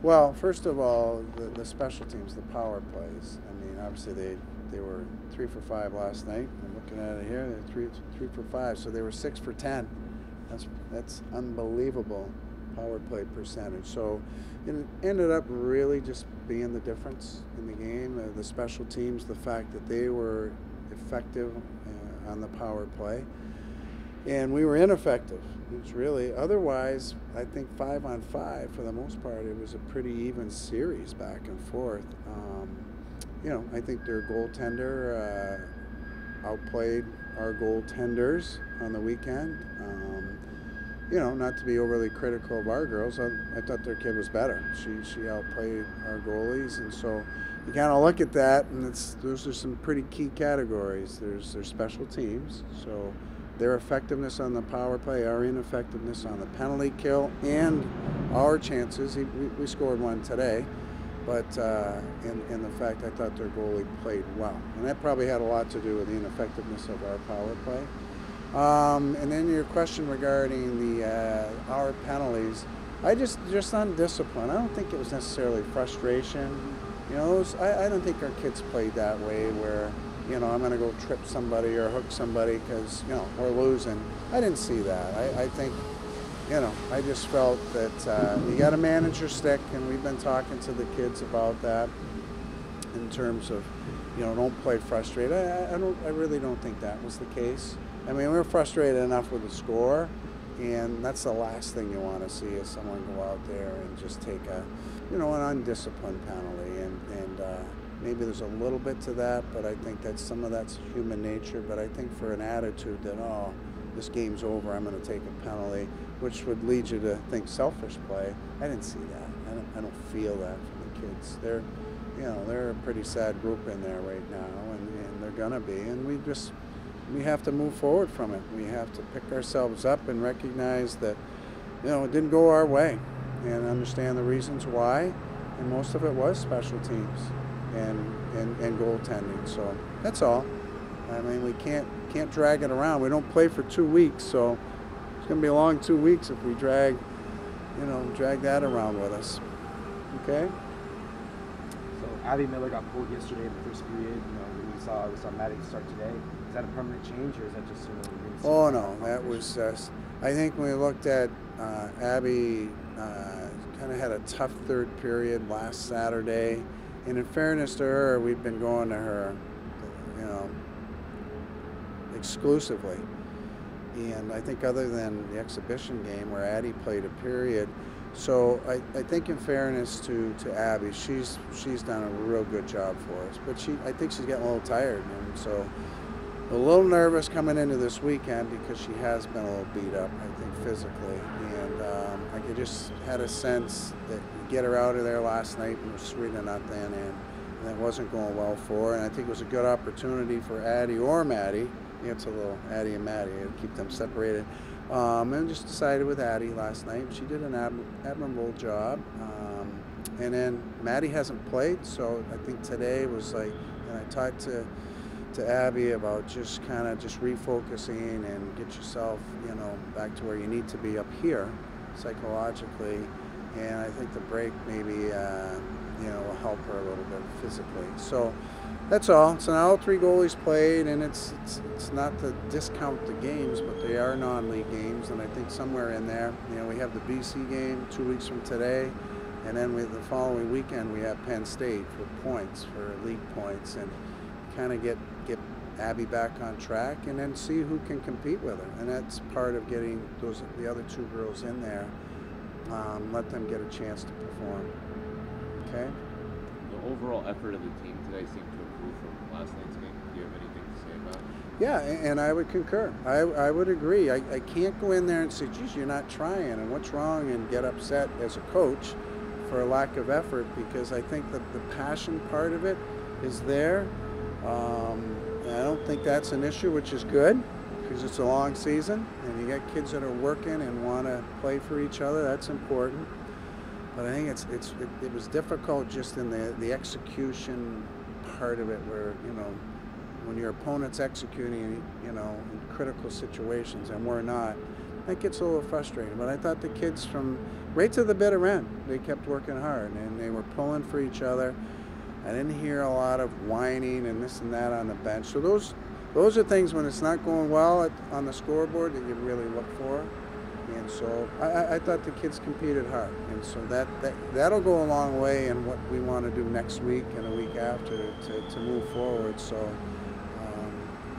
Well, first of all, the special teams, the power plays. I mean, obviously they were 3 for 5 last night. I'm looking at it here. They're three for 5, so they were 6 for 10. That's unbelievable power play percentage. So it ended up really just being the difference in the game. The special teams, the fact that they were effective on the power play, and we were ineffective. It's really, otherwise, I think 5-on-5 for the most part, it was a pretty even series back and forth. I think their goaltender outplayed our goaltenders on the weekend. Not to be overly critical of our girls, I thought their kid was better. She outplayed our goalies, and so you kind of look at that, and those are some pretty key categories. There's their special teams, so their effectiveness on the power play, our ineffectiveness on the penalty kill, and our chances. We scored one today, but and the fact I thought their goalie played well, and that probably had a lot to do with the ineffectiveness of our power play. And then your question regarding our penalties, I just undisciplined. I don't think it was necessarily frustration. I don't think our kids played that way where, I'm going to go trip somebody or hook somebody because, we're losing. I didn't see that. I think, I just felt that you got to manage your stick, and we've been talking to the kids about that in terms of, don't play frustrated. I really don't think that was the case. I mean, we were frustrated enough with the score, and that's the last thing you want to see is someone go out there and just take an undisciplined penalty. And maybe there's a little bit to that, but I think that some of that's human nature. But I think for an attitude that, this game's over, I'm going to take a penalty, which would lead you to think selfish play, I didn't see that. I don't feel that from the kids. They're a pretty sad group in there right now, and they're going to be. And we have to move forward from it. We have to pick ourselves up and recognize that, it didn't go our way, and understand the reasons why. And most of it was special teams and goaltending. So that's all. I mean, we can't drag it around. We don't play for 2 weeks, so it's going to be a long 2 weeks if we drag that around with us. Okay. So Abby Miller got pulled yesterday in the first period. We saw Maddie start today. Is that a permanent change, or is that just Oh no, that was. I think when we looked at Abby, kind of had a tough third period last Saturday, and in fairness to her, we've been going to her, exclusively. And I think other than the exhibition game where Addie played a period, so I think in fairness to Abby, she's done a real good job for us. But I think she's getting a little tired, and so a little nervous coming into this weekend because she has been a little beat up, I think, physically. And I just had a sense that you get her out of there last night and it was 3-0, and that wasn't going well for her. And I think it was a good opportunity for Addie or Maddie. It's a little Addie and Maddie, to keep them separated. And just decided with Addie last night. She did an admirable job. And then Maddie hasn't played, so I think today was like, and I talked to Abby about just refocusing and get yourself, back to where you need to be up here psychologically. And I think the break maybe, will help her a little bit physically. So that's all. So now all 3 goalies played, and it's not to discount the games, but they are non-league games. And I think somewhere in there, we have the BC game 2 weeks from today, and then the following weekend we have Penn State for points, for league points, and kind of get Abby back on track, and then see who can compete with her. And that's part of getting the other 2 girls in there. Let them get a chance to perform. Okay. The overall effort of the team today seemed to improve from last night's game. Do you have anything to say about it? Yeah, and I would concur. I would agree. I can't go in there and say, geez, you're not trying, and what's wrong, and get upset as a coach for a lack of effort, because I think that the passion part of it is there. And I don't think that's an issue, which is good, because it's a long season, and you got kids that are working and want to play for each other. That's important. But I think it was difficult just in the execution part of it, where when your opponent's executing, in critical situations, and we're not, that gets a little frustrating. But I thought the kids from right to the bitter end, they kept working hard and they were pulling for each other. I didn't hear a lot of whining and this and that on the bench. So those are things when it's not going well on the scoreboard that you really look for. And so I thought the kids competed hard, and so that'll go a long way in what we want to do next week and the week after to move forward. So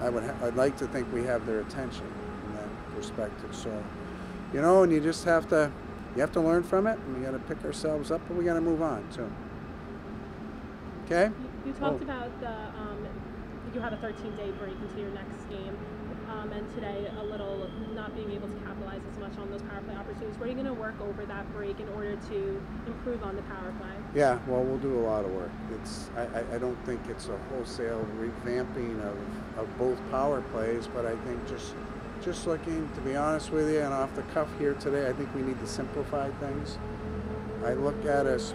I'd like to think we have their attention in that perspective. So, you know, and you just have to learn from it, and we got to pick ourselves up, but we got to move on too. Okay. You talked about you had a 13-day break into your next game. And today a little not being able to capitalize as much on those power play opportunities. Were you going to work over that break in order to improve on the power play? Yeah, well, we'll do a lot of work. I don't think it's a wholesale revamping of both power plays, but I think just looking, to be honest with you, and off the cuff here today, I think we need to simplify things. I look at us,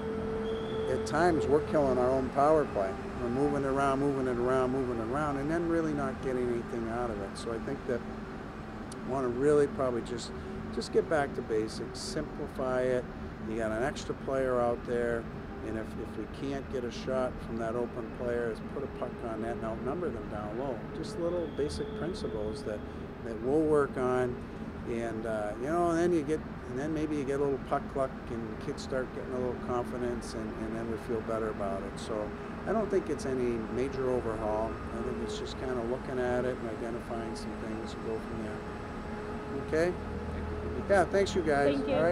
at times we're killing our own power play. We're moving it around, and then really not getting anything out of it. So I think that I want to really probably just get back to basics, simplify it. You got an extra player out there, and if we can't get a shot from that open player, put a puck on that and outnumber them down low. Just little basic principles that we'll work on, and you know, and then maybe you get a little puck luck, and kids start getting a little confidence, and then we feel better about it. So I don't think it's any major overhaul. I think it's just kind of looking at it and identifying some things and go from there. Okay? Yeah, thanks you guys. Thank you. All right.